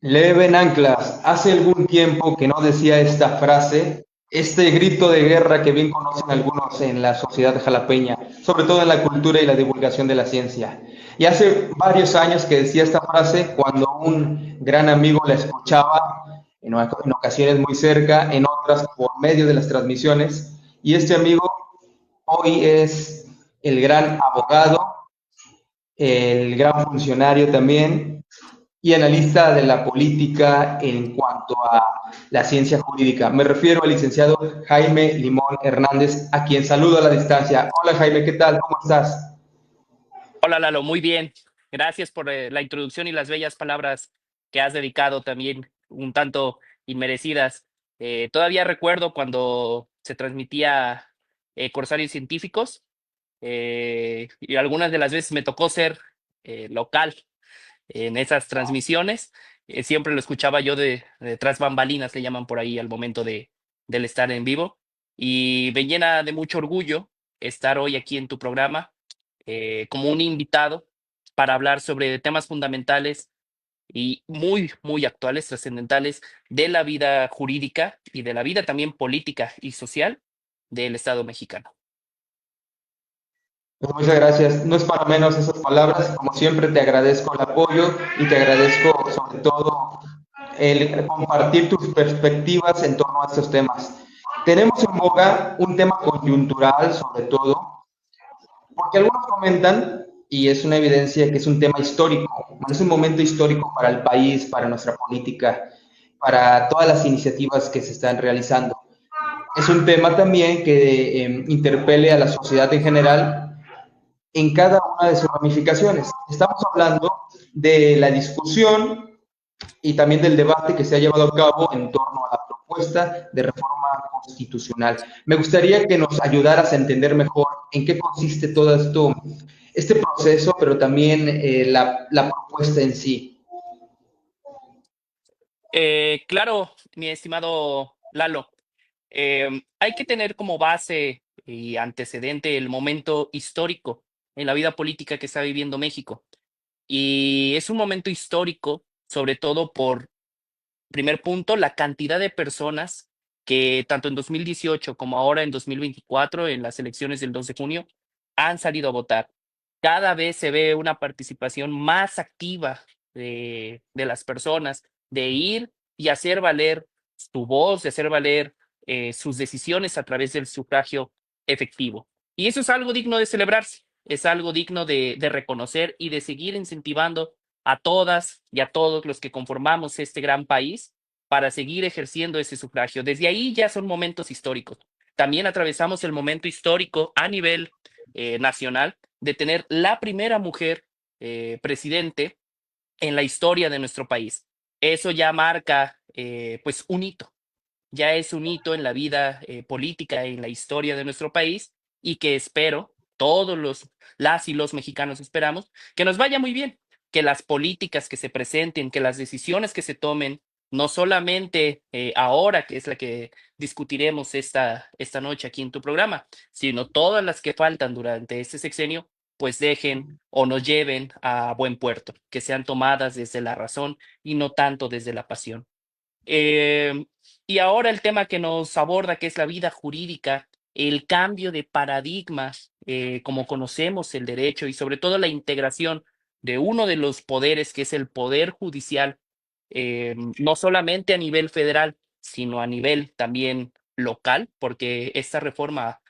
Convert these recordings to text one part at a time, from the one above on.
Leven anclas. Hace algún tiempo que no decía esta frase, este grito de guerra que bien conocen algunos en la sociedad jalapeña, sobre todo en la cultura y la divulgación de la ciencia. Y hace varios años que decía esta frase cuando un gran amigo la escuchaba, en ocasiones muy cerca, en otras por medio de las transmisiones. Y este amigo hoy es el gran abogado, el gran funcionario también, y analista de la política en cuanto a la ciencia jurídica. Me refiero al licenciado Jaime Limón Hernández, a quien saludo a la distancia. Hola Jaime, ¿qué tal? ¿Cómo estás? Hola Lalo, muy bien. Gracias por la introducción y las bellas palabras que has dedicado también, un tanto inmerecidas. Todavía recuerdo cuando se transmitía Corsarios Científicos, y algunas de las veces me tocó ser local en esas transmisiones. Siempre lo escuchaba yo de tras bambalinas, le llaman por ahí al momento del estar en vivo. Y me llena de mucho orgullo estar hoy aquí en tu programa como un invitado para hablar sobre temas fundamentales y muy, muy actuales, trascendentales de la vida jurídica y de la vida también política y social del Estado mexicano. Pues muchas gracias. No es para menos esas palabras. Como siempre, te agradezco el apoyo y te agradezco sobre todo el compartir tus perspectivas en torno a estos temas. Tenemos en boga un tema coyuntural, sobre todo, porque algunos comentan, y es una evidencia que es un tema histórico, es un momento histórico para el país, para nuestra política, para todas las iniciativas que se están realizando. Es un tema también que interpele a la sociedad en general en cada una de sus ramificaciones. Estamos hablando de la discusión y también del debate que se ha llevado a cabo en torno a la propuesta de reforma constitucional. Me gustaría que nos ayudaras a entender mejor en qué consiste todo esto, este proceso, pero también la propuesta en sí. Claro, mi estimado Lalo, hay que tener como base y antecedente el momento histórico en la vida política que está viviendo México. Y es un momento histórico, sobre todo por, primer punto, la cantidad de personas que tanto en 2018 como ahora en 2024, en las elecciones del 2 de junio, han salido a votar. Cada vez se ve una participación más activa de las personas, de ir y hacer valer su voz, de hacer valer sus decisiones a través del sufragio efectivo. Y eso es algo digno de celebrarse, es algo digno de reconocer y de seguir incentivando a todas y a todos los que conformamos este gran país para seguir ejerciendo ese sufragio. Desde ahí ya son momentos históricos. También atravesamos el momento histórico a nivel nacional de tener la primera mujer presidente en la historia de nuestro país. Eso ya marca pues un hito, ya es un hito en la vida política, en la historia de nuestro país y que espero, todos las y los mexicanos esperamos, que nos vaya muy bien, que las políticas que se presenten, que las decisiones que se tomen, no solamente ahora, que es la que discutiremos esta noche aquí en tu programa, sino todas las que faltan durante este sexenio, pues dejen o nos lleven a buen puerto, que sean tomadas desde la razón y no tanto desde la pasión. Eh, y ahora el tema que nos aborda, que es la vida jurídica, el cambio de paradigmas, como conocemos el derecho y sobre todo la integración de uno de los poderes, que es el poder judicial, no solamente a nivel federal, sino a nivel también local, porque esta reforma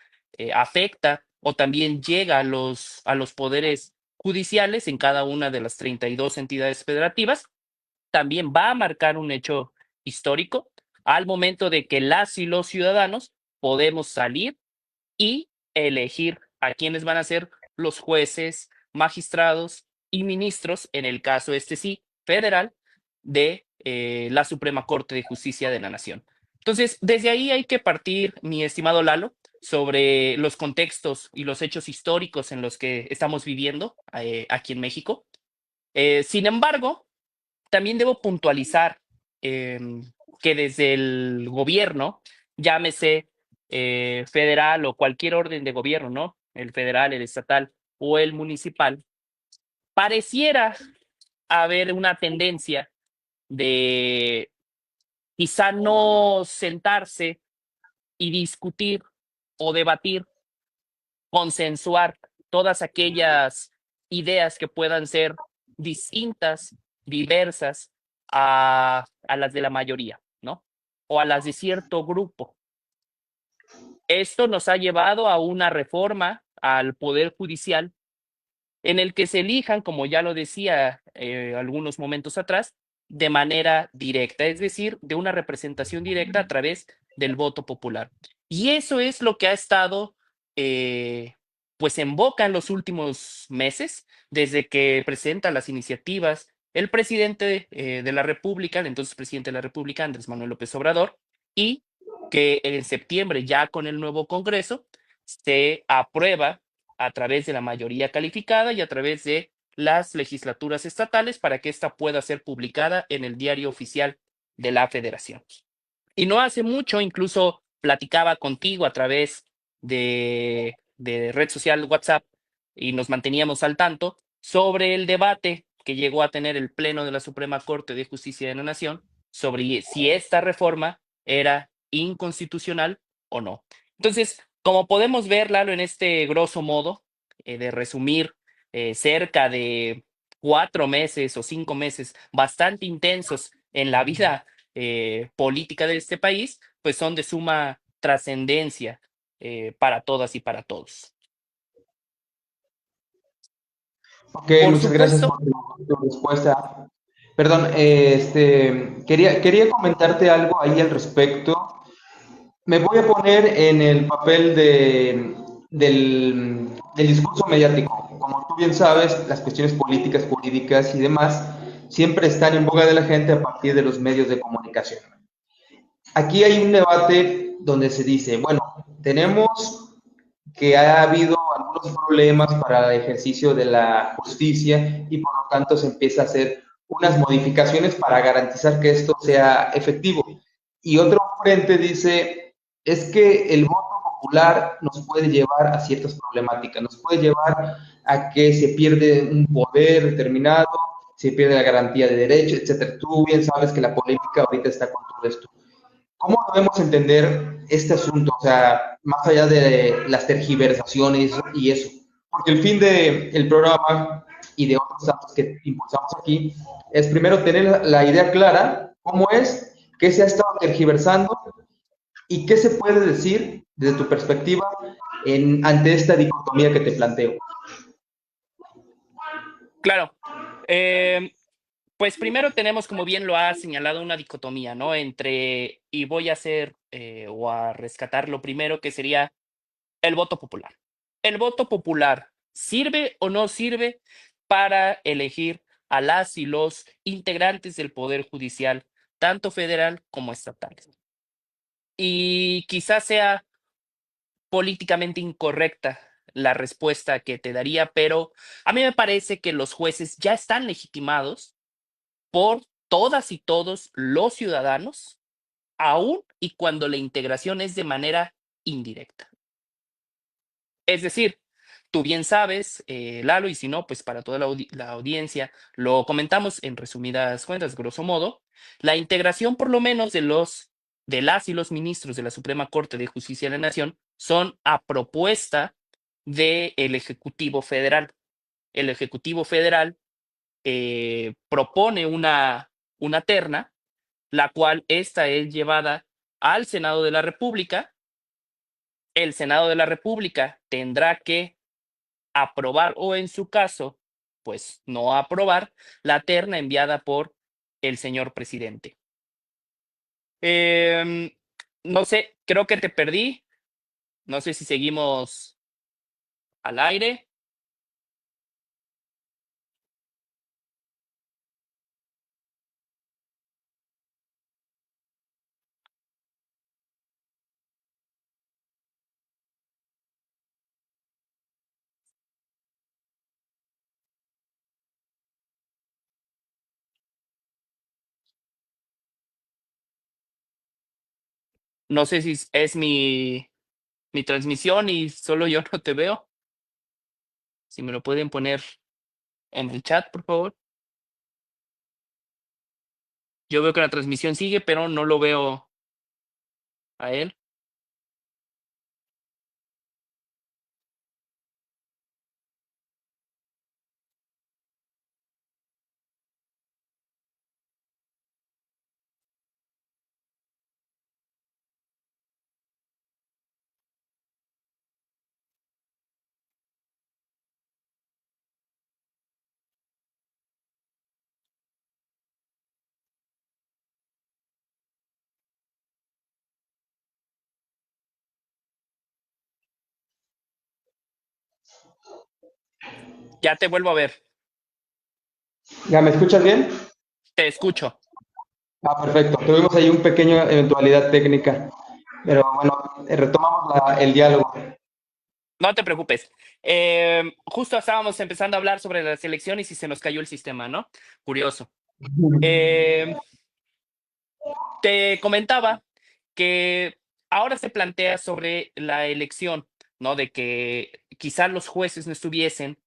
afecta o también llega a los poderes judiciales en cada una de las 32 entidades federativas, también va a marcar un hecho histórico al momento de que las y los ciudadanos podemos salir y elegir a quienes van a ser los jueces, magistrados y ministros, en el caso este sí, federal, de la Suprema Corte de Justicia de la Nación. Entonces, desde ahí hay que partir, mi estimado Lalo, sobre los contextos y los hechos históricos en los que estamos viviendo aquí en México. Sin embargo, también debo puntualizar que desde el gobierno, llámese federal o cualquier orden de gobierno, ¿no? El federal, el estatal o el municipal, pareciera haber una tendencia de quizá no sentarse y discutir o debatir, consensuar todas aquellas ideas que puedan ser distintas, diversas a las de la mayoría, ¿no? O a las de cierto grupo. Esto nos ha llevado a una reforma al Poder Judicial en el que se elijan, como ya lo decía algunos momentos atrás, de manera directa, es decir, de una representación directa a través del voto popular. Y eso es lo que ha estado eh, pues en boca en los últimos meses, desde que presenta las iniciativas el presidente de la República, el entonces presidente de la República, Andrés Manuel López Obrador, y que en septiembre, ya con el nuevo Congreso, se aprueba a través de la mayoría calificada y a través de las legislaturas estatales para que ésta pueda ser publicada en el diario oficial de la Federación. Y no hace mucho, incluso platicaba contigo a través de red social WhatsApp y nos manteníamos al tanto sobre el debate que llegó a tener el Pleno de la Suprema Corte de Justicia de la Nación sobre si esta reforma era inconstitucional o no. Entonces, como podemos ver, Lalo, en este grosso modo de resumir cerca de 4 meses o 5 meses bastante intensos en la vida política de este país, pues son de suma trascendencia para todas y para todos. Ok, Por muchas gracias por supuesto, tu respuesta. Perdón, quería comentarte algo ahí al respecto. Me voy a poner en el papel del discurso mediático. Como tú bien sabes, las cuestiones políticas, jurídicas y demás siempre están en boga de la gente a partir de los medios de comunicación. Aquí hay un debate donde se dice, bueno, tenemos que ha habido algunos problemas para el ejercicio de la justicia y por lo tanto se empieza a hacer unas modificaciones para garantizar que esto sea efectivo. Y otro frente dice, es que el voto popular nos puede llevar a ciertas problemáticas, nos puede llevar a que se pierde un poder determinado, se pierde la garantía de derechos, etcétera. Tú bien sabes que la política ahorita está con todo esto. ¿Cómo debemos entender este asunto? O sea, más allá de las tergiversaciones y eso. Porque el fin del programa y de otros tantos que impulsamos aquí es primero tener la idea clara, cómo es, qué se ha estado tergiversando y qué se puede decir desde tu perspectiva ante esta dicotomía que te planteo. claro. Pues primero tenemos, como bien lo ha señalado, una dicotomía, ¿no? Entre, y voy a hacer o a rescatar lo primero, que sería el voto popular. ¿El voto popular sirve o no sirve para elegir a las y los integrantes del Poder Judicial, tanto federal como estatal? Y quizás sea políticamente incorrecta la respuesta que te daría, pero a mí me parece que los jueces ya están legitimados por todas y todos los ciudadanos, aún y cuando la integración es de manera indirecta. Es decir, tú bien sabes, Lalo, y si no, pues para toda la audiencia, lo comentamos en resumidas cuentas, grosso modo, la integración por lo menos de las y los ministros de la Suprema Corte de Justicia de la Nación son a propuesta del Ejecutivo Federal. El Ejecutivo Federal propone una terna, la cual esta es llevada al Senado de la República. El Senado de la República tendrá que aprobar o en su caso, pues no aprobar la terna enviada por el señor presidente. Em, no sé, creo que te perdí. No sé si seguimos al aire. No sé si es mi transmisión y solo yo no te veo. Si me lo pueden poner en el chat, por favor. Yo veo que la transmisión sigue, pero no lo veo a él. Ya te vuelvo a ver. ¿Ya me escuchas bien? Te escucho. Ah, perfecto. Tuvimos ahí un pequeño eventualidad técnica, pero bueno, retomamos el diálogo. No te preocupes. Justo estábamos empezando a hablar sobre las elecciones y se nos cayó el sistema, ¿no? Curioso. Eh, Te comentaba que ahora se plantea sobre la elección, ¿no? De que quizás los jueces no estuviesen,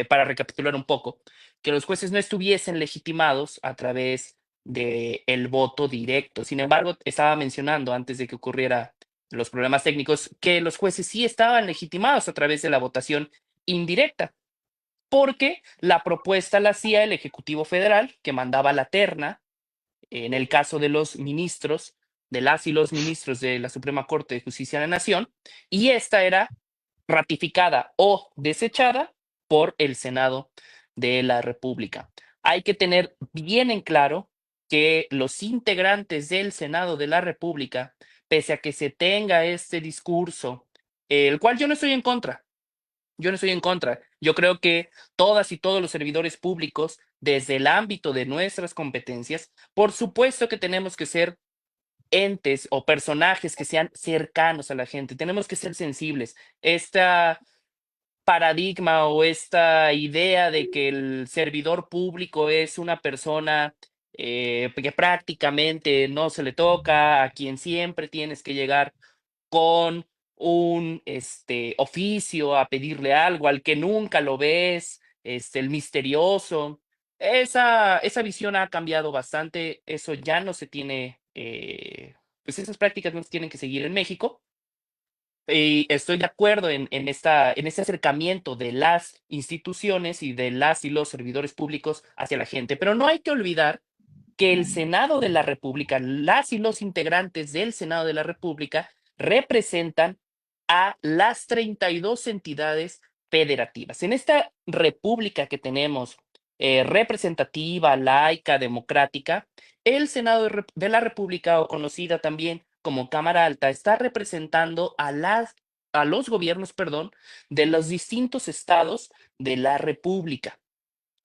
para recapitular un poco, que los jueces no estuviesen legitimados a través de el voto directo. Sin embargo, estaba mencionando antes de que ocurriera los problemas técnicos que los jueces sí estaban legitimados a través de la votación indirecta, porque la propuesta la hacía el Ejecutivo Federal, que mandaba la terna en el caso de los ministros, de las y los ministros de la Suprema Corte de Justicia de la Nación, y esta era ratificada o desechada por el Senado de la República. Hay que tener bien en claro que los integrantes del Senado de la República, pese a que se tenga este discurso, el cual yo no estoy en contra, yo no estoy en contra. Yo creo que todas y todos los servidores públicos, desde el ámbito de nuestras competencias, por supuesto que tenemos que ser entes o personajes que sean cercanos a la gente. Tenemos que ser sensibles. Esta paradigma o esta idea de que el servidor público es una persona que prácticamente no se le toca, a quien siempre tienes que llegar con un oficio a pedirle algo, al que nunca lo ves, el misterioso. Esa visión ha cambiado bastante, eso ya no se tiene, pues esas prácticas no se tienen que seguir en México. Y estoy de acuerdo en este acercamiento de las instituciones y de las y los servidores públicos hacia la gente, pero no hay que olvidar que el Senado de la República, las y los integrantes del Senado de la República representan a las 32 entidades federativas. En esta república que tenemos, representativa, laica, democrática, el Senado de la República, o conocida también como Cámara Alta, está representando a los gobiernos, perdón, de los distintos estados de la República.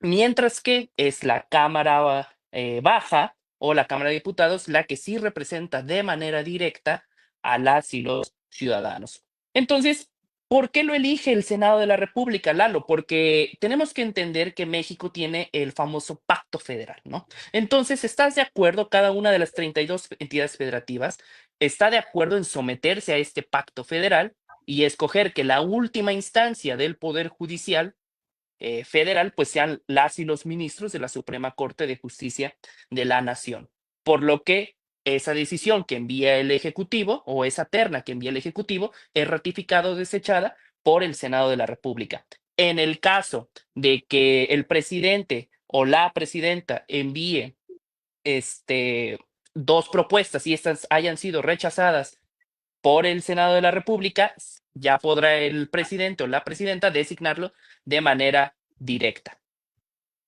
Mientras que es la Cámara Baja o la Cámara de Diputados la que sí representa de manera directa a las y los ciudadanos. Entonces, ¿por qué lo elige el Senado de la República, Lalo? Porque tenemos que entender que México tiene el famoso pacto federal, ¿no? Entonces, ¿estás de acuerdo? Cada una de las 32 entidades federativas está de acuerdo en someterse a este pacto federal y escoger que la última instancia del Poder Judicial federal, pues sean las y los ministros de la Suprema Corte de Justicia de la Nación. Por lo que esa decisión que envía el Ejecutivo o esa terna que envía el Ejecutivo es ratificada o desechada por el Senado de la República. En el caso de que el presidente o la presidenta envíe dos propuestas y estas hayan sido rechazadas por el Senado de la República, ya podrá el presidente o la presidenta designarlo de manera directa.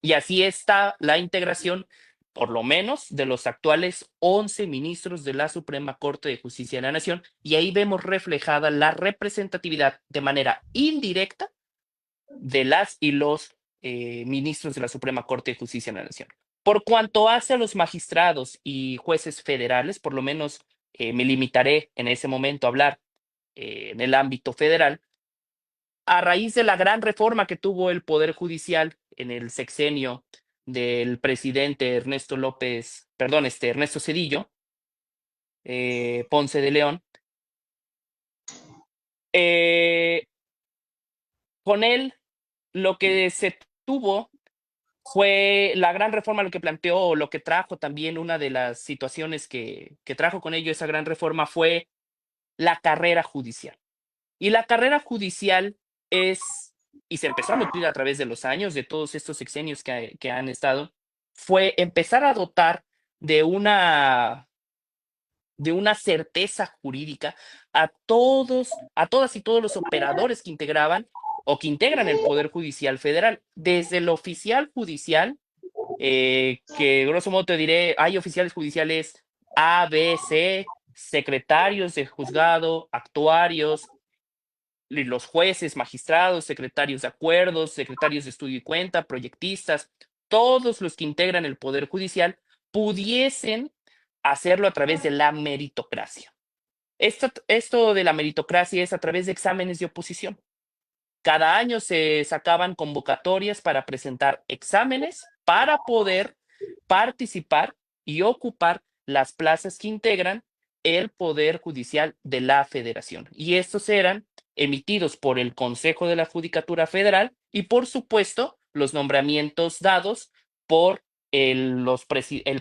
Y así está la integración, por lo menos, de los actuales 11 ministros de la Suprema Corte de Justicia de la Nación. Y ahí vemos reflejada la representatividad de manera indirecta de las y los ministros de la Suprema Corte de Justicia de la Nación. Por cuanto hace a los magistrados y jueces federales, por lo menos me limitaré en ese momento a hablar en el ámbito federal, a raíz de la gran reforma que tuvo el Poder Judicial en el sexenio del presidente Ernesto López, perdón, Ernesto Cedillo, Ponce de León, eh, con él lo que se tuvo fue la gran reforma lo que planteó, o lo que trajo también una de las situaciones que trajo con ello esa gran reforma fue la carrera judicial. Y la carrera judicial es, y se empezó a nutrir a través de los años, de todos estos sexenios que han estado, fue empezar a dotar de una certeza jurídica a todas y todos los operadores que integraban o que integran el Poder Judicial Federal, desde el oficial judicial, que grosso modo te diré, hay oficiales judiciales A, B, C, secretarios de juzgado, actuarios, y los jueces, magistrados, secretarios de acuerdos, secretarios de estudio y cuenta, proyectistas, todos los que integran el Poder Judicial pudiesen hacerlo a través de la meritocracia. Esto de la meritocracia es a través de exámenes de oposición. Cada año se sacaban convocatorias para presentar exámenes para poder participar y ocupar las plazas que integran el Poder Judicial de la Federación. Y estos eran emitidos por el Consejo de la Judicatura Federal y, por supuesto, los nombramientos dados por el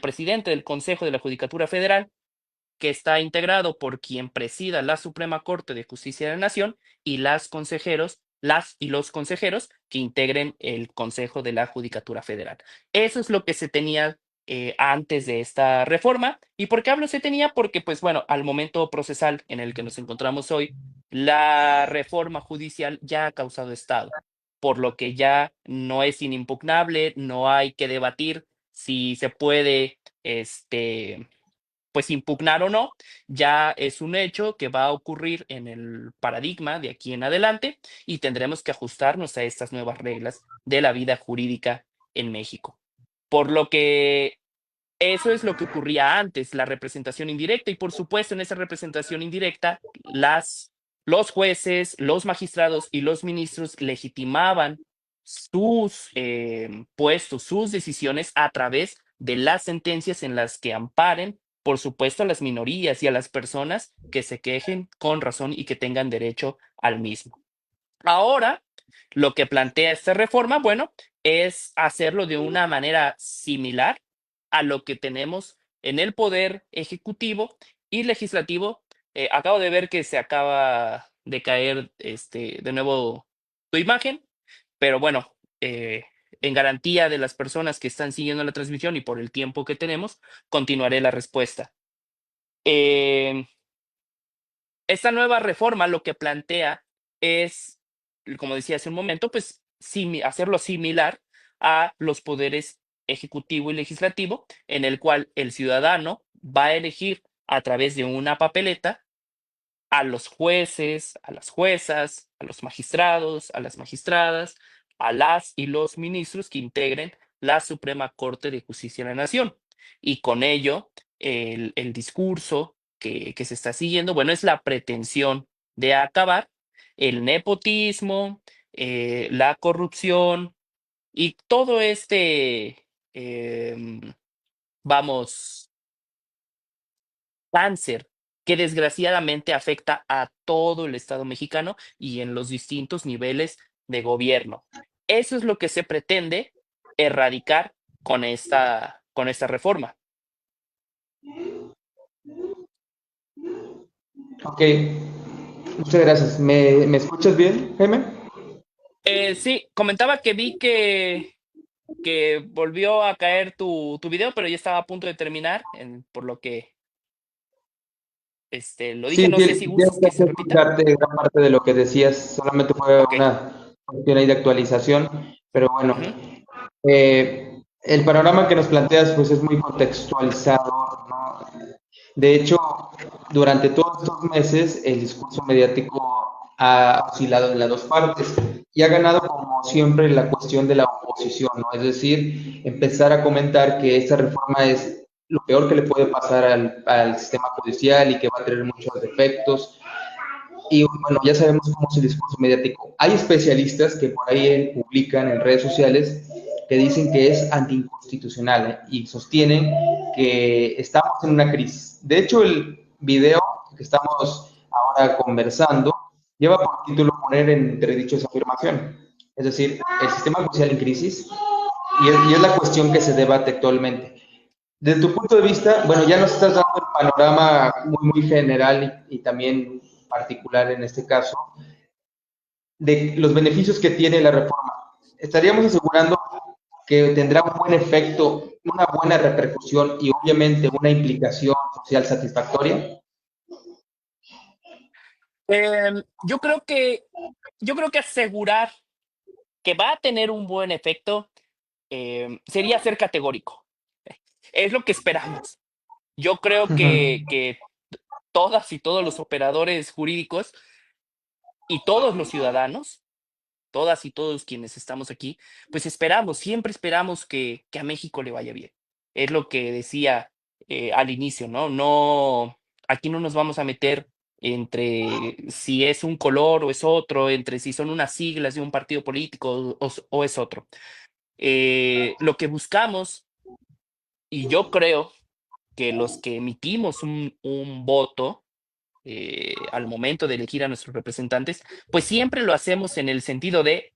presidente del Consejo de la Judicatura Federal, que está integrado por quien presida la Suprema Corte de Justicia de la Nación y las y los consejeros que integren el Consejo de la Judicatura Federal. Eso es lo que se tenía antes de esta reforma. ¿Y por qué hablo se tenía? Porque, pues bueno, al momento procesal en el que nos encontramos hoy, la reforma judicial ya ha causado estado, por lo que ya no es inimpugnable, no hay que debatir si se puede, pues impugnar o no, ya es un hecho que va a ocurrir en el paradigma de aquí en adelante y tendremos que ajustarnos a estas nuevas reglas de la vida jurídica en México. Por lo que eso es lo que ocurría antes, la representación indirecta, y por supuesto en esa representación indirecta los jueces, los magistrados y los ministros legitimaban sus puestos, sus decisiones a través de las sentencias en las que amparen, por supuesto, a las minorías y a las personas que se quejen con razón y que tengan derecho al mismo. Ahora, lo que plantea esta reforma, bueno, es hacerlo de una manera similar a lo que tenemos en el poder ejecutivo y legislativo. Acabo de ver que se acaba de caer de nuevo tu imagen, pero bueno, en garantía de las personas que están siguiendo la transmisión y por el tiempo que tenemos, continuaré la respuesta. Eh, Esta nueva reforma lo que plantea es, como decía hace un momento, pues hacerlo similar a los poderes ejecutivo y legislativo, en el cual el ciudadano va a elegir a través de una papeleta a los jueces, a las juezas, a los magistrados, a las magistradas, a las y los ministros que integren la Suprema Corte de Justicia de la Nación. Y con ello, el discurso que se está siguiendo, bueno, es la pretensión de acabar el nepotismo, la corrupción y todo vamos, cáncer que desgraciadamente afecta a todo el Estado mexicano y en los distintos niveles de gobierno. Eso es lo que se pretende erradicar con esta reforma. Ok, muchas gracias. ¿Me escuchas bien, Jaime? Sí, comentaba que vi que volvió a caer tu video, pero ya estaba a punto de terminar, por lo que lo dije. Sí, No sé si sí, ya gustas que se repita. escucharte gran parte de lo que decías, solamente fue Ok. una cuestión ahí de actualización, pero bueno, Ujú. el panorama que nos planteas pues es muy contextualizado, ¿no? De hecho, durante todos estos meses el discurso mediático ha oscilado en las dos partes y ha ganado como siempre la cuestión de la oposición, ¿no? Es decir, empezar a comentar que esta reforma es lo peor que le puede pasar al sistema judicial y que va a tener muchos defectos. Y bueno, ya sabemos cómo es el discurso mediático. Hay especialistas que por ahí publican en redes sociales que dicen que es anticonstitucional, y sostienen que estamos en una crisis. De hecho, el video que estamos ahora conversando lleva por título poner en entredicho esa afirmación. Es decir, el sistema judicial en crisis. y es la cuestión que se debate actualmente. Desde tu punto de vista, bueno, ya nos estás dando el panorama muy general y también particular en este caso, de los beneficios que tiene la reforma. Estaríamos asegurando que tendrá un buen efecto, una buena repercusión y obviamente una implicación social satisfactoria. Em, yo creo que, yo creo que asegurar que va a tener un buen efecto sería ser categórico. Es lo que esperamos. Yo creo que todas y todos los operadores jurídicos y todos los ciudadanos, todas y todos quienes estamos aquí, pues esperamos, siempre esperamos que a México le vaya bien. Es lo que decía al inicio, ¿no? No, aquí no nos vamos a meter entre si es un color o es otro, entre si son unas siglas de un partido político o es otro. Lo que buscamos, y yo creo que los que emitimos un voto, al momento de elegir a nuestros representantes, pues siempre lo hacemos en el sentido de,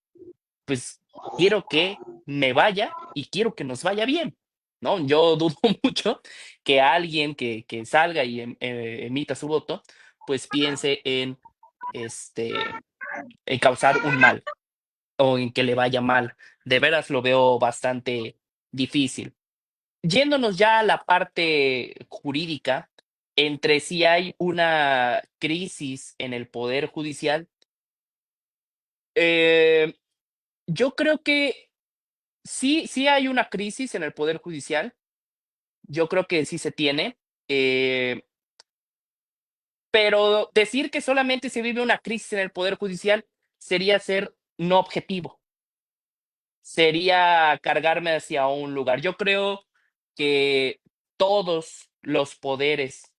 pues quiero que me vaya y quiero que nos vaya bien, ¿no? Yo dudo mucho que alguien que salga y emita su voto, pues piense este, en causar un mal o en que le vaya mal. De veras lo veo bastante difícil. Yéndonos ya a la parte jurídica, entre si hay una crisis en el poder judicial, eh, yo creo que sí hay una crisis en el poder judicial, yo creo que sí se tiene, eh, pero decir que solamente se vive una crisis en el poder judicial sería ser no objetivo. Sería cargarme hacia un lugar. Yo creo que todos los poderes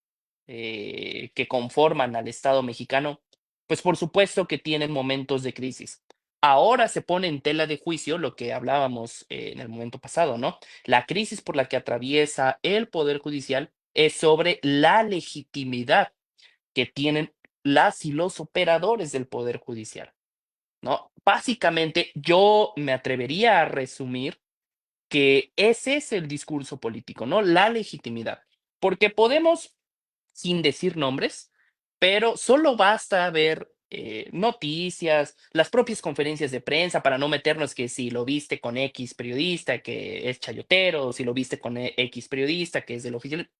que conforman al Estado mexicano, pues por supuesto que tienen momentos de crisis. Ahora se pone en tela de juicio lo que hablábamos en el momento pasado, ¿no? La crisis por la que atraviesa el Poder Judicial es sobre la legitimidad que tienen las y los operadores del Poder Judicial. ¿No? Básicamente, yo me atrevería a resumir que ese es el discurso político, ¿no? La legitimidad. Porque podemos, sin decir nombres, pero solo basta ver noticias, las propias conferencias de prensa para no meternos que si lo viste con X periodista que es chayotero, o si lo viste con X periodista que es del oficial,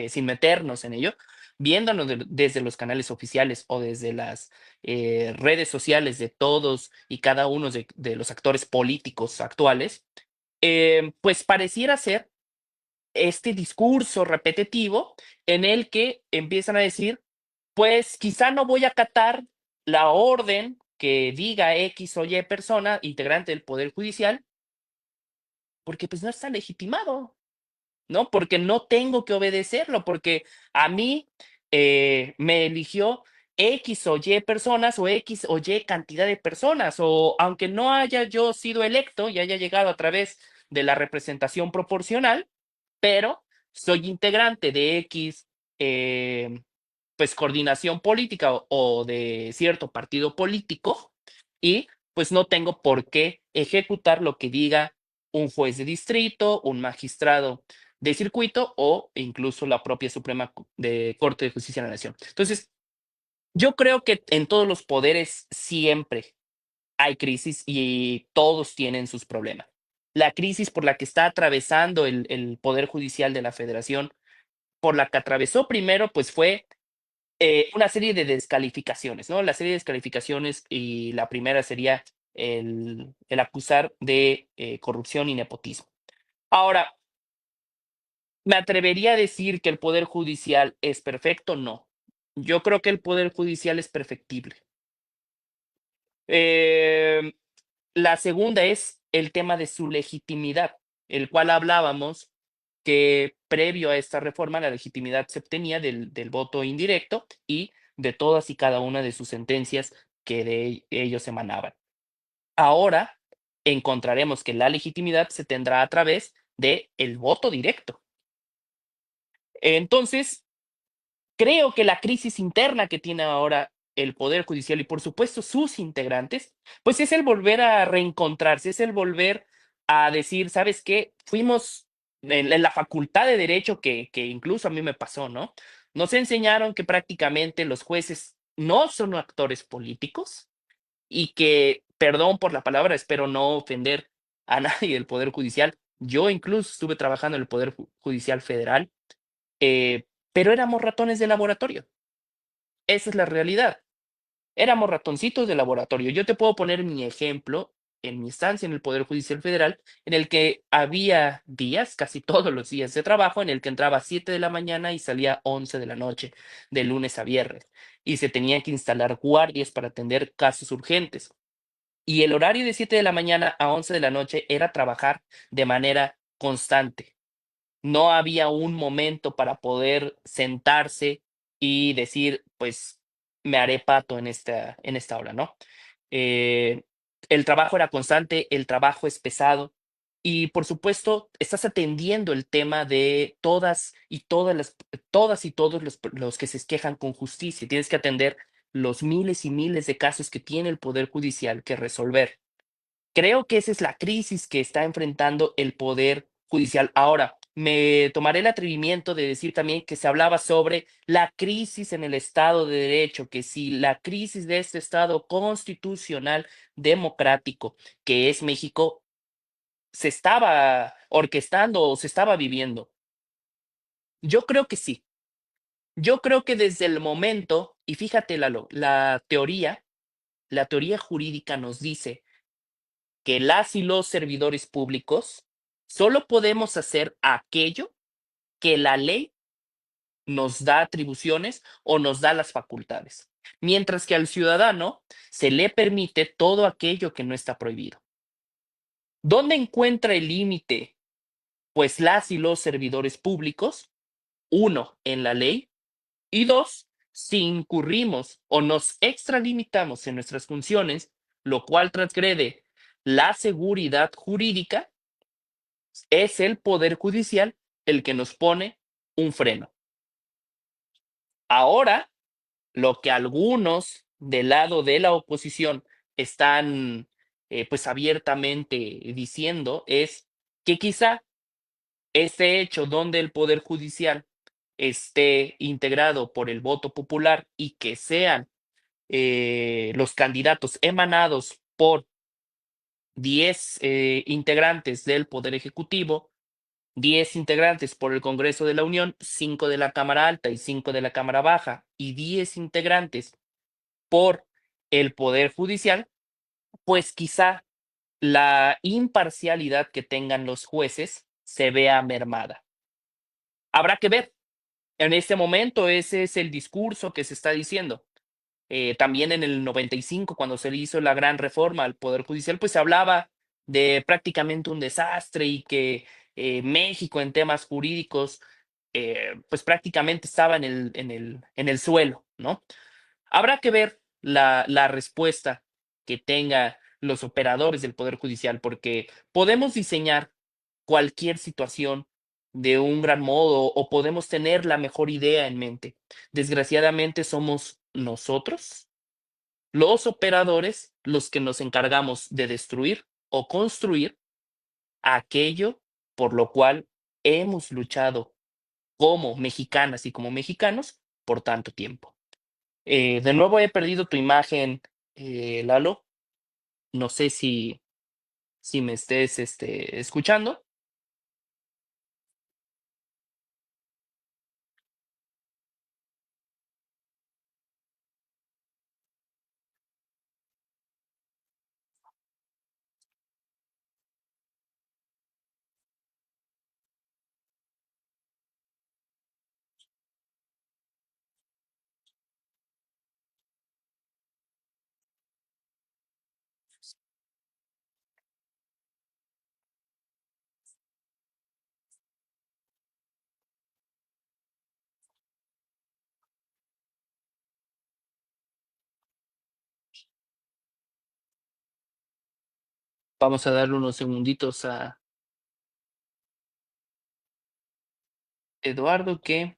sin meternos en ello, viéndonos desde los canales oficiales o desde las redes sociales de todos y cada uno de los actores políticos actuales, pues pareciera ser este discurso repetitivo en el que empiezan a decir, pues quizá no voy a acatar la orden que diga X o Y persona integrante del Poder Judicial, porque pues no está legitimado. ¿No? Porque no tengo que obedecerlo, porque a mí me eligió X o Y personas o X o Y cantidad de personas, o aunque no haya yo sido electo y haya llegado a través de la representación proporcional, pero soy integrante de X, pues coordinación política o de cierto partido político y pues no tengo por qué ejecutar lo que diga un juez de distrito, un magistrado de circuito o incluso la propia Corte de Justicia de la Nación. Entonces, yo creo que en todos los poderes siempre hay crisis y todos tienen sus problemas. La crisis por la que está atravesando el Poder Judicial de la Federación, por la que atravesó primero, pues fue una serie de descalificaciones, ¿no? La serie de descalificaciones y la primera sería el acusar de corrupción y nepotismo. Ahora, ¿me atrevería a decir que el Poder Judicial es perfecto? No. Yo creo que el Poder Judicial es perfectible. Eh, la segunda es el tema de su legitimidad, el cual hablábamos que previo a esta reforma la legitimidad se obtenía del voto indirecto y de todas y cada una de sus sentencias que de ellos emanaban. Ahora encontraremos que la legitimidad se tendrá a través de el voto directo. Entonces, creo que la crisis interna que tiene ahora el Poder Judicial y por supuesto sus integrantes, pues es el volver a reencontrarse, es el volver a decir, ¿sabes qué? Fuimos en la facultad de derecho que incluso a mí me pasó, ¿no? Nos enseñaron que prácticamente los jueces no son actores políticos y que, perdón por la palabra, espero no ofender a nadie del Poder Judicial. Yo incluso estuve trabajando en el Poder Judicial Federal, pero éramos ratones de laboratorio. Esa es la realidad. Éramos ratoncitos de laboratorio. Yo te puedo poner mi ejemplo en mi estancia en el Poder Judicial Federal, en el que había días, casi todos los días de trabajo, en el que entraba a 7 de la mañana y salía 11 de la noche, de lunes a viernes, y se tenía que instalar guardias para atender casos urgentes. Y el horario de 7 de la mañana a 11 de la noche era trabajar de manera constante. No había un momento para poder sentarse y decir, pues me haré pato en esta hora, ¿no? Eh, el trabajo era constante, el trabajo es pesado y por supuesto estás atendiendo el tema de todas y todos los que se quejan con justicia. Tienes que atender los miles y miles de casos que tiene el Poder Judicial que resolver. Creo que esa es la crisis que está enfrentando el Poder Judicial. Ahora, me tomaré el atrevimiento de decir también que se hablaba sobre la crisis en el Estado de Derecho, que si la crisis de este Estado constitucional democrático que es México se estaba orquestando o se estaba viviendo. Yo creo que sí. Yo creo que desde el momento, y fíjate, Lalo, la teoría jurídica nos dice que las y los servidores públicos solo podemos hacer aquello que la ley nos da atribuciones o nos da las facultades, mientras que al ciudadano se le permite todo aquello que no está prohibido. ¿Dónde encuentra el límite? Pues las y los servidores públicos, uno, en la ley, y dos, si incurrimos o nos extralimitamos en nuestras funciones, lo cual transgrede la seguridad jurídica, es el Poder Judicial el que nos pone un freno. Ahora, lo que algunos del lado de la oposición están pues abiertamente diciendo es que quizá este hecho donde el Poder Judicial esté integrado por el voto popular y que sean los candidatos emanados por 10 integrantes del Poder Ejecutivo, 10 integrantes por el Congreso de la Unión, 5 de la Cámara Alta y 5 de la Cámara Baja, y 10 integrantes por el Poder Judicial, pues quizá la imparcialidad que tengan los jueces se vea mermada. Habrá que ver. En este momento ese es el discurso que se está diciendo. También en el 95, cuando se le hizo la gran reforma al Poder Judicial, pues se hablaba de prácticamente un desastre y que México en temas jurídicos, pues prácticamente estaba en el suelo, ¿no? Habrá que ver la respuesta que tenga los operadores del Poder Judicial, porque podemos diseñar cualquier situación de un gran modo o podemos tener la mejor idea en mente. Desgraciadamente somos nosotros, los operadores, los que nos encargamos de destruir o construir aquello por lo cual hemos luchado como mexicanas y como mexicanos por tanto tiempo. De nuevo he perdido tu imagen, Lalo. No sé si me estés escuchando. Vamos a darle unos segunditos a Eduardo, que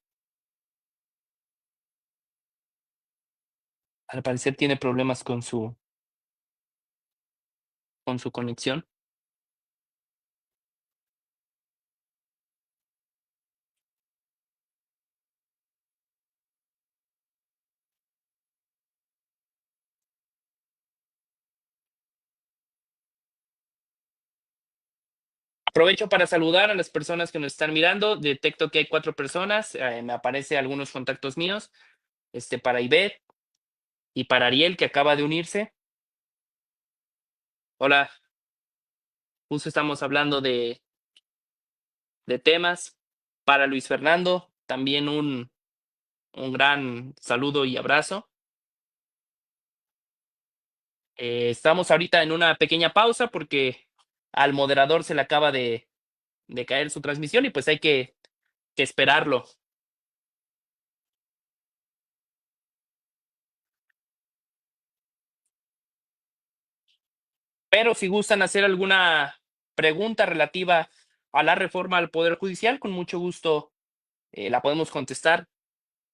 al parecer tiene problemas con su conexión. Aprovecho para saludar a las personas que nos están mirando. Detecto que hay 4 personas. Me aparece algunos contactos míos. Para Ivette y para Ariel, que acaba de unirse. Hola, justo estamos hablando de temas. Para Luis Fernando, también un gran saludo y abrazo. Estamos ahorita en una pequeña pausa porque al moderador se le acaba de caer su transmisión y pues hay que esperarlo. Pero si gustan hacer alguna pregunta relativa a la reforma al Poder Judicial, con mucho gusto la podemos contestar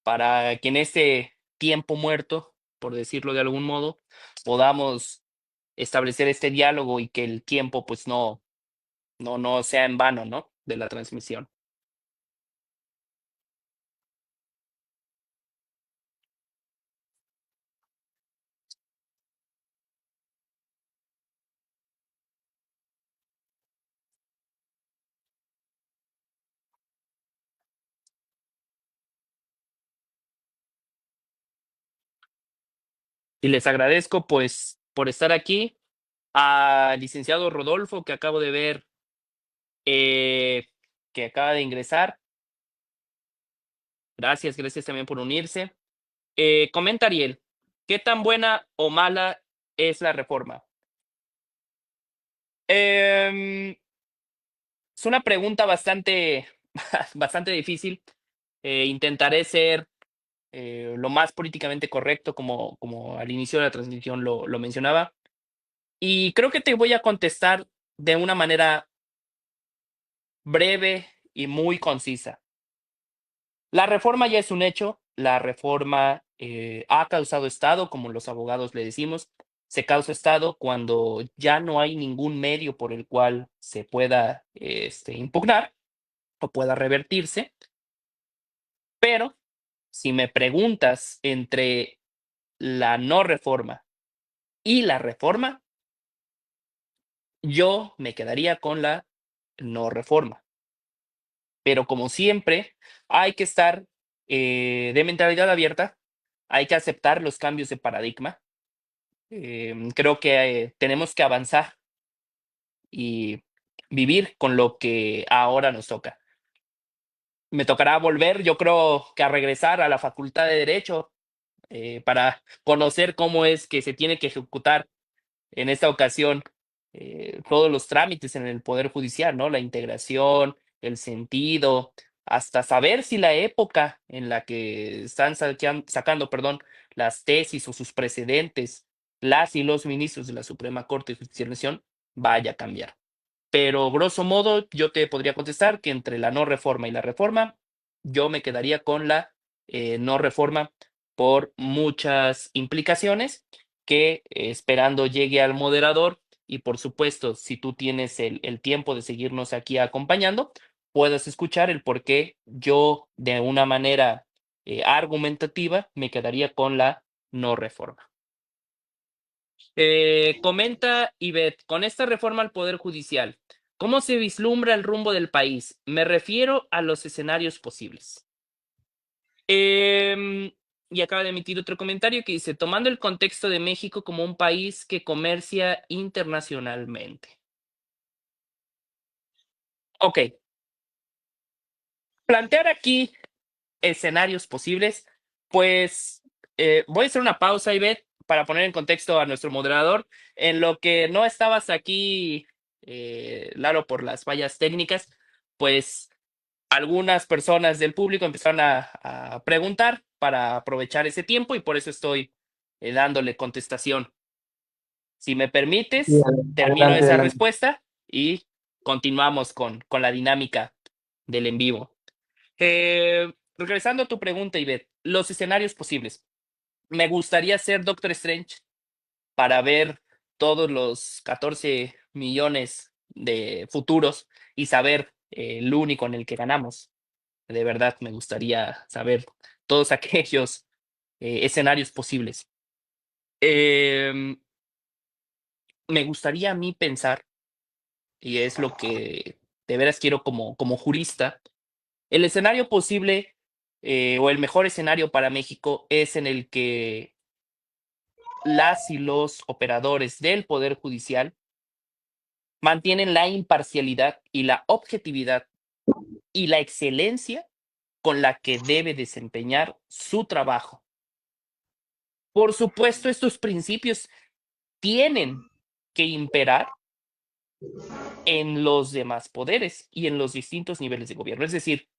para que en este tiempo muerto, por decirlo de algún modo, podamos establecer este diálogo y que el tiempo pues no sea en vano, ¿no? De la transmisión. Y les agradezco pues por estar aquí, al licenciado Rodolfo que acabo de ver eh, que acaba de ingresar. Gracias, gracias también por unirse. Comenta Ariel, ¿qué tan buena o mala es la reforma? Em, es una pregunta bastante, bastante difícil. Intentaré ser lo más políticamente correcto, como al inicio de la transmisión lo mencionaba. Y creo que te voy a contestar de una manera breve y muy concisa. La reforma ya es un hecho, la reforma ha causado estado, como los abogados le decimos. Se causa estado cuando ya no hay ningún medio por el cual se pueda impugnar o pueda revertirse. Pero si me preguntas entre la no reforma y la reforma, yo me quedaría con la no reforma. Pero como siempre, hay que estar de mentalidad abierta, hay que aceptar los cambios de paradigma. Creo que tenemos que avanzar y vivir con lo que ahora nos toca. Me tocará volver, yo creo que a regresar a la Facultad de Derecho para conocer cómo es que se tiene que ejecutar en esta ocasión todos los trámites en el Poder Judicial, ¿no? La integración, el sentido, hasta saber si la época en la que están sacando, perdón, las tesis o sus precedentes, las y los ministros de la Suprema Corte de Justicia de la Nación, vaya a cambiar. Pero grosso modo, yo te podría contestar que entre la no reforma y la reforma, yo me quedaría con la no reforma por muchas implicaciones que esperando llegue al moderador y por supuesto, si tú tienes el tiempo de seguirnos aquí acompañando, puedas escuchar el por qué yo de una manera argumentativa me quedaría con la no reforma. Comenta Ivette, con esta reforma al Poder Judicial, ¿cómo se vislumbra el rumbo del país? Me refiero a los escenarios posibles. Em, y acaba de emitir otro comentario que dice, tomando el contexto de México como un país que comercia internacionalmente. Ok, plantear aquí escenarios posibles, pues voy a hacer una pausa, Ivette, para poner en contexto a nuestro moderador, en lo que no estabas aquí, Lalo, por las fallas técnicas, pues algunas personas del público empezaron a preguntar para aprovechar ese tiempo y por eso estoy dándole contestación. Si me Sí, permites, termino adelante, esa adelante. respuesta y continuamos con la dinámica del en vivo. Regresando a tu pregunta, Ivette, los escenarios posibles. Me gustaría ser Doctor Strange para ver todos los 14 millones de futuros y saber el único en el que ganamos. De verdad, me gustaría saber todos aquellos escenarios posibles. Em, Me gustaría a mí pensar, y es lo que de veras quiero como jurista, el escenario posible o el mejor escenario para México es en el que las y los operadores del Poder Judicial mantienen la imparcialidad y la objetividad y la excelencia con la que debe desempeñar su trabajo. Por supuesto, estos principios tienen que imperar en los demás poderes y en los distintos niveles de gobierno. Es decir,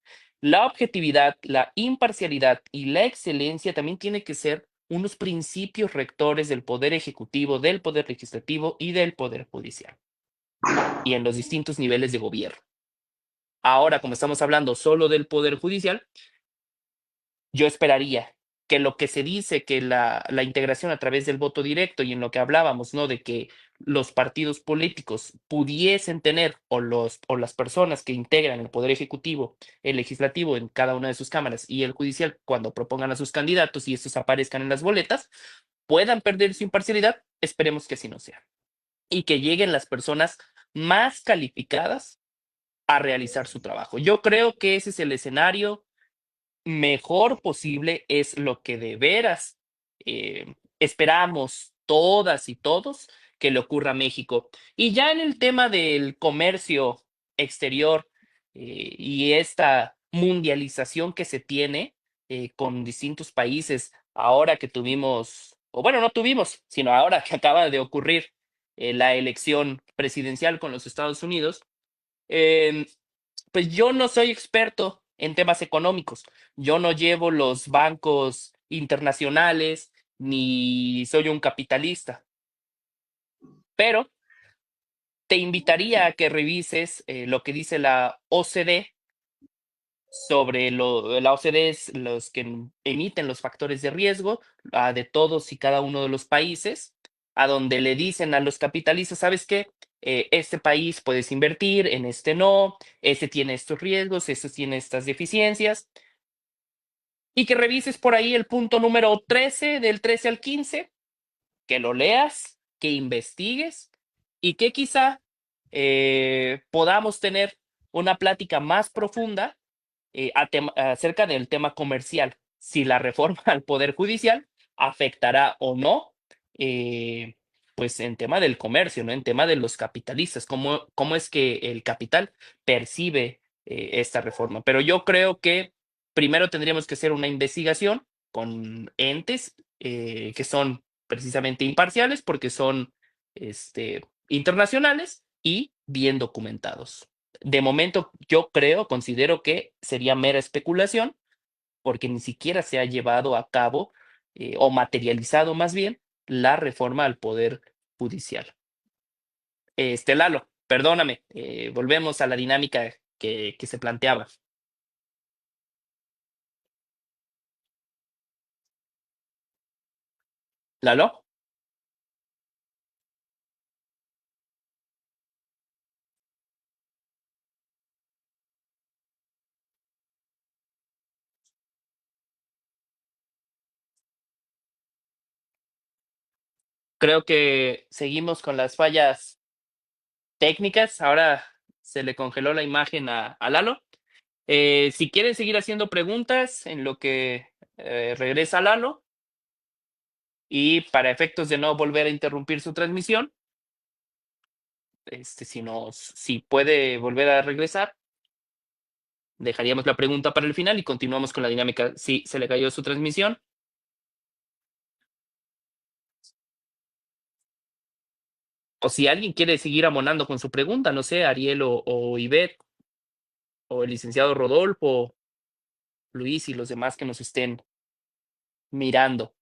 la objetividad, la imparcialidad y la excelencia también tiene que ser unos principios rectores del poder ejecutivo, del poder legislativo y del poder judicial y en los distintos niveles de gobierno. Ahora, como estamos hablando solo del poder judicial, yo esperaría que lo que se dice que la integración a través del voto directo y en lo que hablábamos, ¿no? De que los partidos políticos pudiesen tener o las personas que integran el poder ejecutivo, el legislativo en cada una de sus cámaras y el judicial cuando propongan a sus candidatos y estos aparezcan en las boletas, puedan perder su imparcialidad, esperemos que así no sea. Y que lleguen las personas más calificadas a realizar su trabajo. Yo creo que ese es el escenario mejor posible, es lo que de veras esperamos todas y todos que le ocurra a México. Y ya en el tema del comercio exterior y esta mundialización que se tiene con distintos países, ahora que tuvimos, o bueno, no tuvimos, sino ahora que acaba de ocurrir la elección presidencial con los Estados Unidos, em, pues yo no soy experto en temas económicos. Yo no llevo los bancos internacionales ni soy un capitalista, pero te invitaría a que revises lo que dice la OCDE sobre la OCDE es los que emiten los factores de riesgo de todos y cada uno de los países, a donde le dicen a los capitalistas, ¿sabes qué? Este país puedes invertir, en este no, este tiene estos riesgos, este tiene estas deficiencias, y que revises por ahí el punto número 13 del 13 al 15, que lo leas, que investigues y que quizá podamos tener una plática más profunda acerca del tema comercial, si la reforma al Poder Judicial afectará o no, eh, pues en tema del comercio, ¿no? En tema de los capitalistas, cómo es que el capital percibe esta reforma. Pero yo creo que primero tendríamos que hacer una investigación con entes que son precisamente imparciales porque son internacionales y bien documentados. De momento, yo creo, considero que sería mera especulación, porque ni siquiera se ha llevado a cabo o materializado más bien la reforma al Poder Judicial. Lalo, perdóname, volvemos a la dinámica que se planteaba. Lalo, creo que seguimos con las fallas técnicas. Ahora se le congeló la imagen a Lalo. Si quieren seguir haciendo preguntas en lo que regresa Lalo, y para efectos de no volver a interrumpir su transmisión, si puede volver a regresar, dejaríamos la pregunta para el final y continuamos con la dinámica. Si se le cayó su transmisión, o si alguien quiere seguir amonando con su pregunta, no sé, Ariel o Ivette, o el licenciado Rodolfo, Luis y los demás que nos estén mirando.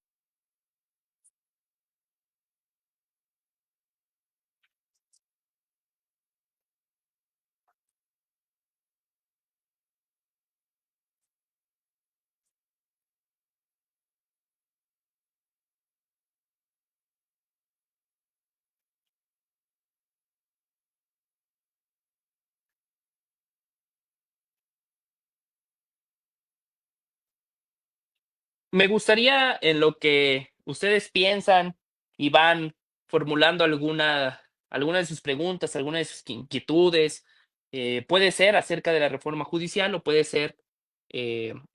Me gustaría en lo que ustedes piensan y van formulando alguna de sus preguntas, alguna de sus inquietudes, Puede ser acerca de la reforma judicial o puede ser,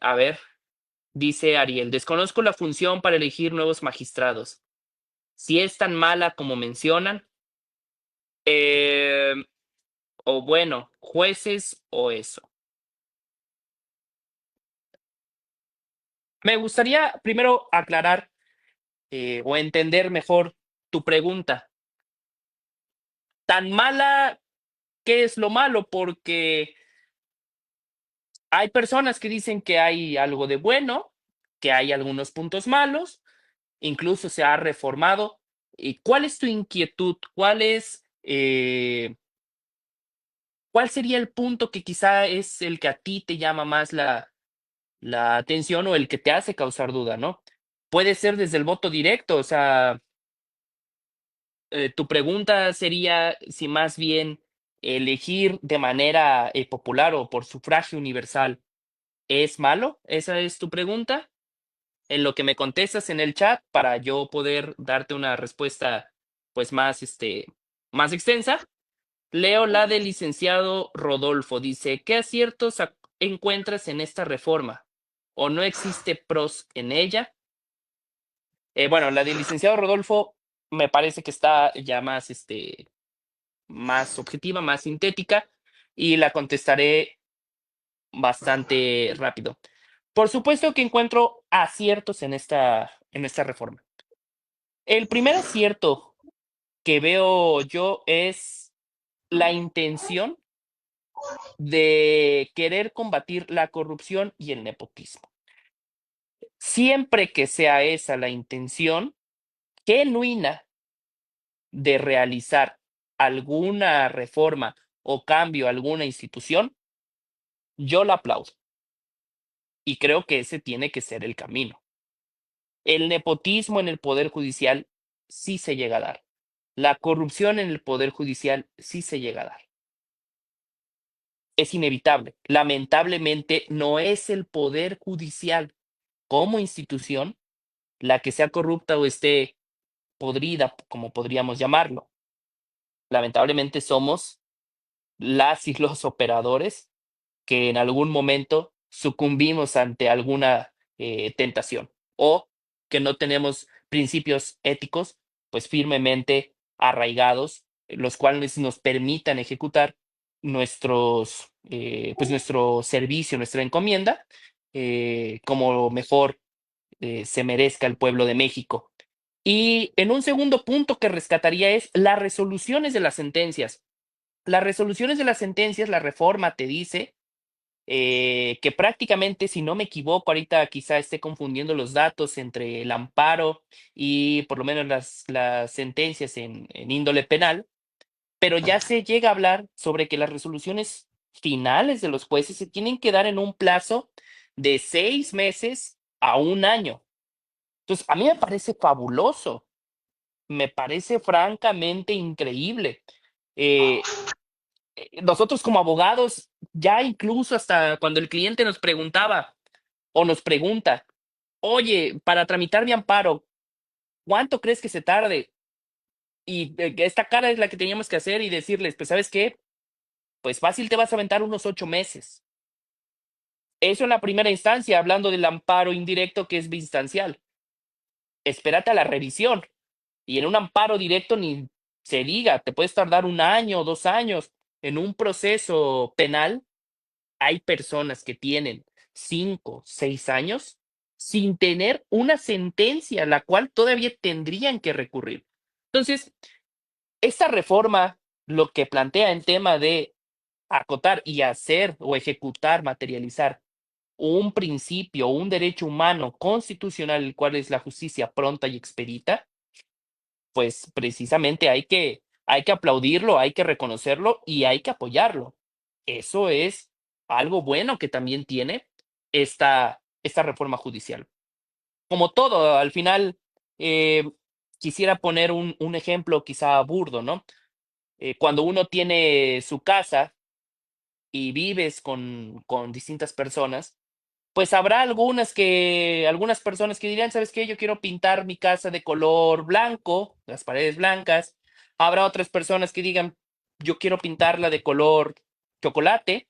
a ver, dice Ariel, desconozco la función para elegir nuevos magistrados. Si es tan mala como mencionan, eh, o bueno, jueces o eso. Me gustaría primero aclarar o entender mejor tu pregunta. Tan mala, ¿qué es lo malo? Porque hay personas que dicen que hay algo de bueno, que hay algunos puntos malos, incluso se ha reformado. ¿Y cuál es tu inquietud? ¿Cuál sería el punto que quizá es el que a ti te llama más la atención o el que te hace causar duda, ¿no? Puede ser desde el voto directo, o sea, tu pregunta sería si más bien elegir de manera popular o por sufragio universal es malo. ¿Esa es tu pregunta? En lo que me contestas en el chat para yo poder darte una respuesta pues más, más extensa. Leo la del licenciado Rodolfo. Dice, ¿qué aciertos encuentras en esta reforma? ¿O no existe pros en ella? Bueno, la del licenciado Rodolfo me parece que está ya más, más objetiva, más sintética y la contestaré bastante rápido. Por supuesto que encuentro aciertos en esta reforma. El primer acierto que veo yo es la intención de querer combatir la corrupción y el nepotismo. Siempre que sea esa la intención genuina de realizar alguna reforma o cambio a alguna institución, yo la aplaudo y creo que ese tiene que ser el camino. El nepotismo en el poder judicial sí se llega a dar. La corrupción en el poder judicial sí se llega a dar. Es inevitable. Lamentablemente no es el poder judicial como institución la que sea corrupta o esté podrida, como podríamos llamarlo. Lamentablemente somos las y los operadores que en algún momento sucumbimos ante alguna tentación o que no tenemos principios éticos pues firmemente arraigados, los cuales nos permitan ejecutar pues nuestro servicio, nuestra encomienda, como mejor se merezca el pueblo de México. Y en un segundo punto que rescataría es las resoluciones de las sentencias. Las resoluciones de las sentencias, la reforma te dice que prácticamente, si no me equivoco, ahorita quizá esté confundiendo los datos entre el amparo y por lo menos las sentencias en índole penal, pero ya se llega a hablar sobre que las resoluciones finales de los jueces se tienen que dar en un plazo de 6 meses a un año. Entonces, a mí me parece fabuloso, me parece francamente increíble. Eh, Nosotros como abogados, ya incluso hasta cuando el cliente nos preguntaba o nos pregunta, oye, para tramitar mi amparo, ¿cuánto crees que se tarde? Y esta cara es la que teníamos que hacer y decirles, pues, ¿sabes qué? Pues fácil te vas a aventar unos 8 meses. Eso en la primera instancia, hablando del amparo indirecto que es instancial. Espérate a la revisión. Y en un amparo directo ni se diga, te puedes tardar un año o 2 años. En un proceso penal, hay personas que tienen 5, 6 años sin tener una sentencia, a la cual todavía tendrían que recurrir. Entonces, esta reforma lo que plantea en tema de acotar y hacer o ejecutar, materializar un principio, un derecho humano constitucional, el cual es la justicia pronta y expedita, pues precisamente hay que aplaudirlo, hay que reconocerlo y hay que apoyarlo. Eso es algo bueno que también tiene esta reforma judicial. Como todo, al final, eh, quisiera poner un ejemplo quizá burdo, ¿no? Cuando uno tiene su casa y vives con distintas personas, pues habrá algunas personas que dirán, ¿sabes qué? Yo quiero pintar mi casa de color blanco, las paredes blancas. Habrá otras personas que digan, yo quiero pintarla de color chocolate,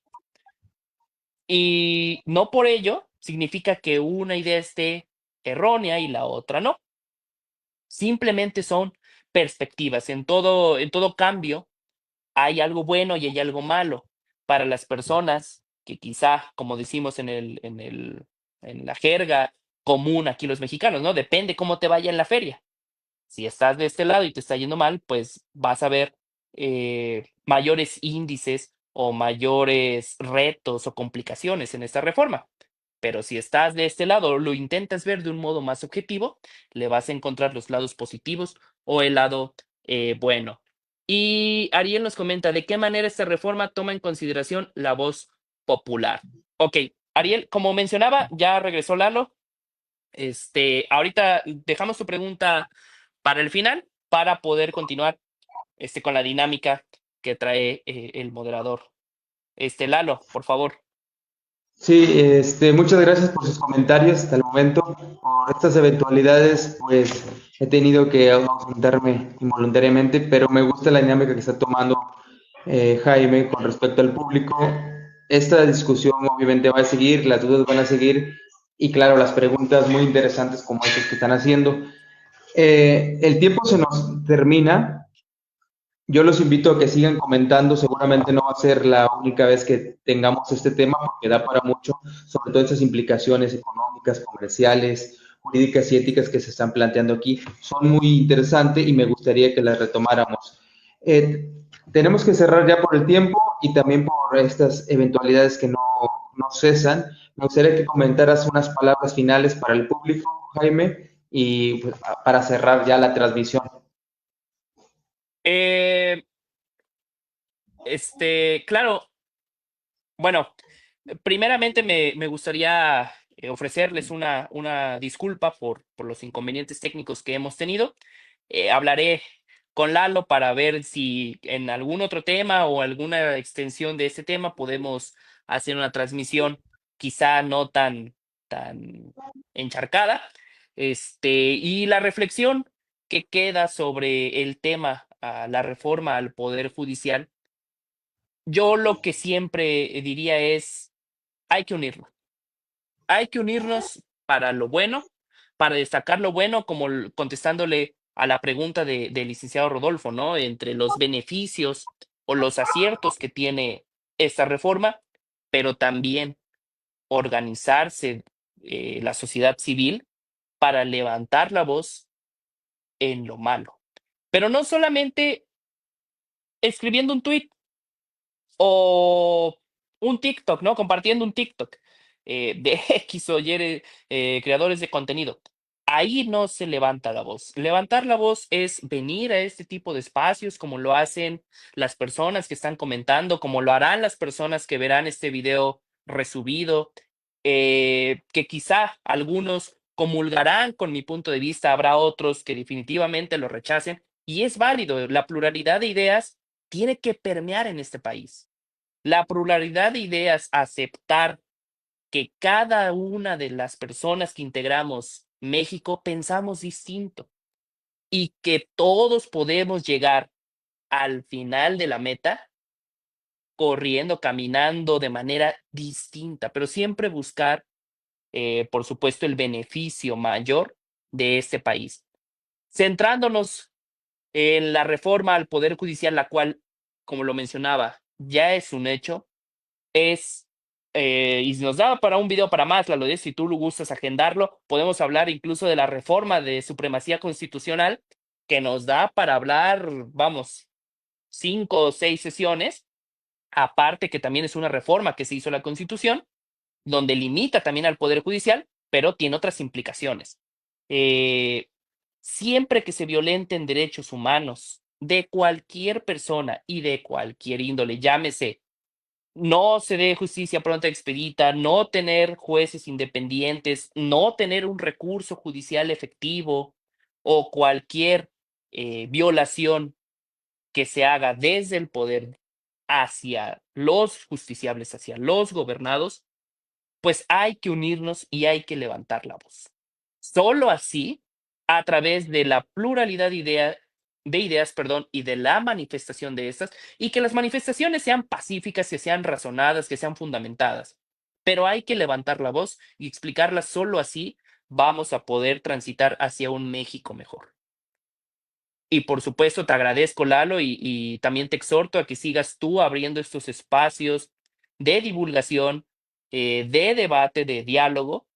y no por ello significa que una idea esté errónea y la otra no. Simplemente son perspectivas. En todo cambio hay algo bueno y hay algo malo. Para las personas que quizá, como decimos en la jerga común aquí los mexicanos, ¿no? Depende cómo te vaya en la feria. Si estás de este lado y te está yendo mal, pues vas a ver mayores índices o mayores retos o complicaciones en esta reforma. Pero si estás de este lado o lo intentas ver de un modo más objetivo, le vas a encontrar los lados positivos o el lado bueno. Y Ariel nos comenta, ¿de qué manera esta reforma toma en consideración la voz popular? Ok, Ariel, como mencionaba, ya regresó Lalo. Ahorita dejamos tu pregunta para el final para poder continuar con la dinámica que trae el moderador. Lalo, por favor. Sí, muchas gracias por sus comentarios hasta el momento. Por estas eventualidades, pues he tenido que ausentarme involuntariamente, pero me gusta la dinámica que está tomando Jaime con respecto al público. Esta discusión obviamente va a seguir, las dudas van a seguir y claro, las preguntas muy interesantes como estas que están haciendo. El tiempo se nos termina. Yo los invito a que sigan comentando, seguramente no va a ser la única vez que tengamos este tema porque da para mucho, sobre todo esas implicaciones económicas, comerciales, jurídicas y éticas que se están planteando aquí. Son muy interesantes y me gustaría que las retomáramos. Tenemos que cerrar ya por el tiempo y también por estas eventualidades que no cesan. Me gustaría que comentaras unas palabras finales para el público, Jaime, y pues, para cerrar ya la transmisión. Eh, claro, bueno, primeramente me gustaría ofrecerles una disculpa por los inconvenientes técnicos que hemos tenido. Hablaré con Lalo para ver si en algún otro tema o alguna extensión de este tema podemos hacer una transmisión quizá no tan encharcada. Y la reflexión que queda sobre el tema, la reforma al Poder Judicial, yo lo que siempre diría es, hay que unirnos. Hay que unirnos para lo bueno, para destacar lo bueno, como contestándole a la pregunta del licenciado Rodolfo, ¿no? Entre los beneficios o los aciertos que tiene esta reforma, pero también organizarse la sociedad civil para levantar la voz en lo malo. Pero no solamente escribiendo un tuit o un TikTok, ¿no? Compartiendo un TikTok de X o Y creadores de contenido. Ahí no se levanta la voz. Levantar la voz es venir a este tipo de espacios como lo hacen las personas que están comentando, como lo harán las personas que verán este video resubido, que quizá algunos comulgarán con mi punto de vista, habrá otros que definitivamente lo rechacen y es válido. La pluralidad de ideas tiene que permear en este país. La pluralidad de ideas, aceptar que cada una de las personas que integramos México pensamos distinto y que todos podemos llegar al final de la meta corriendo, caminando de manera distinta, pero siempre buscar, por supuesto, el beneficio mayor de este país. Centrándonos en la reforma al Poder Judicial, la cual, como lo mencionaba, ya es un hecho, es, y si nos da para un video para más, Lalo, si tú lo gustas agendarlo, podemos hablar incluso de la reforma de supremacía constitucional, que nos da para hablar, vamos, 5 o 6 sesiones, aparte que también es una reforma que se hizo a la Constitución, donde limita también al Poder Judicial, pero tiene otras implicaciones. Eh, Siempre que se violenten derechos humanos de cualquier persona y de cualquier índole, llámese no se dé justicia pronta expedita, no tener jueces independientes, no tener un recurso judicial efectivo o cualquier violación que se haga desde el poder hacia los justiciables, hacia los gobernados, pues hay que unirnos y hay que levantar la voz. Solo así, a través de la pluralidad de ideas de ideas, perdón, y de la manifestación de estas, y que las manifestaciones sean pacíficas, que sean razonadas, que sean fundamentadas. Pero hay que levantar la voz y explicarlas, solo así vamos a poder transitar hacia un México mejor. Y por supuesto, te agradezco, Lalo, y también te exhorto a que sigas tú abriendo estos espacios de divulgación, de debate, de diálogo,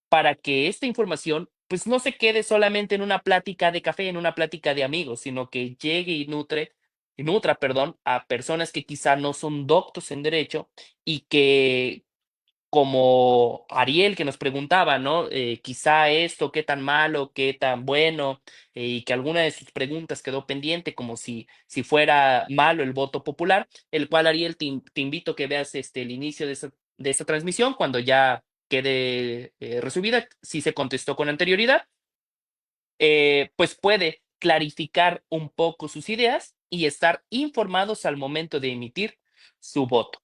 para que esta información pues no se quede solamente en una plática de café, en una plática de amigos, sino que llegue y nutra, perdón, a personas que quizá no son doctos en derecho y que, como Ariel que nos preguntaba, ¿no? Quizá esto, qué tan malo, qué tan bueno, y que alguna de sus preguntas quedó pendiente, como si fuera malo el voto popular, el cual, Ariel, te invito a que veas el inicio de esa transmisión cuando ya quede resumida, si se contestó con anterioridad, pues puede clarificar un poco sus ideas y estar informados al momento de emitir su voto.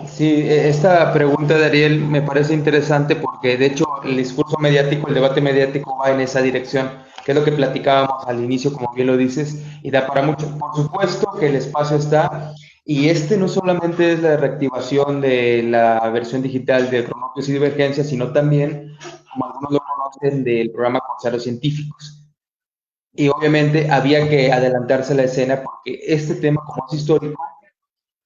Sí, esta pregunta de Ariel me parece interesante porque de hecho el discurso mediático, el debate mediático va en esa dirección, que es lo que platicábamos al inicio, como bien lo dices, y da para mucho. Por supuesto que el espacio está, y este no solamente es la reactivación de la versión digital de Cronopios y Divergencias, sino también, como algunos lo conocen, del programa Consejos Científicos. Y obviamente había que adelantarse a la escena porque este tema, como es histórico,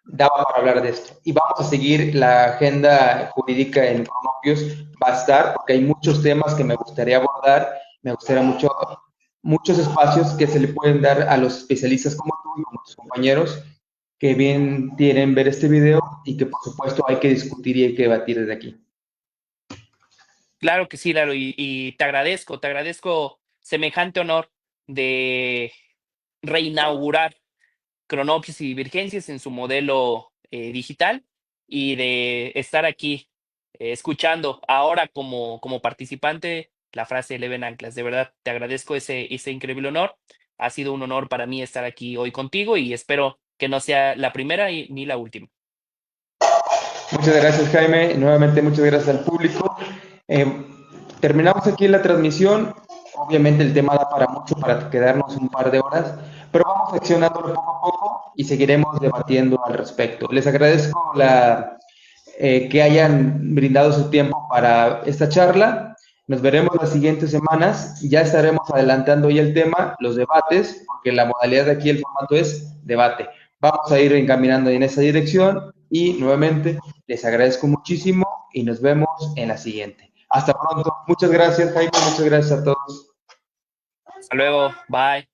daba para hablar de esto. Y vamos a seguir la agenda jurídica en Cronopios, va a estar, porque hay muchos temas que me gustaría abordar, me gustaría muchos espacios que se le pueden dar a los especialistas como tú y como tus compañeros que bien quieren ver este video y que por supuesto hay que discutir y hay que debatir desde aquí. Claro que sí, Lalo, y te agradezco semejante honor de reinaugurar Cronopios y Divergencias en su modelo digital y de estar aquí escuchando ahora como participante la frase Eleven Anclas. De verdad, te agradezco ese increíble honor. Ha sido un honor para mí estar aquí hoy contigo y espero que no sea la primera ni la última. Muchas gracias, Jaime. Nuevamente, muchas gracias al público. Eh, Terminamos aquí la transmisión. Obviamente el tema da para mucho, para quedarnos un par de horas, pero vamos accionándolo poco a poco y seguiremos debatiendo al respecto. Les agradezco que hayan brindado su tiempo para esta charla. Nos veremos las siguientes semanas. Ya estaremos adelantando ya el tema, los debates, porque la modalidad de aquí, el formato es debate. Vamos a ir encaminando en esa dirección y nuevamente les agradezco muchísimo y nos vemos en la siguiente. Hasta pronto. Muchas gracias, Jaime. Muchas gracias a todos. Hasta luego. Bye.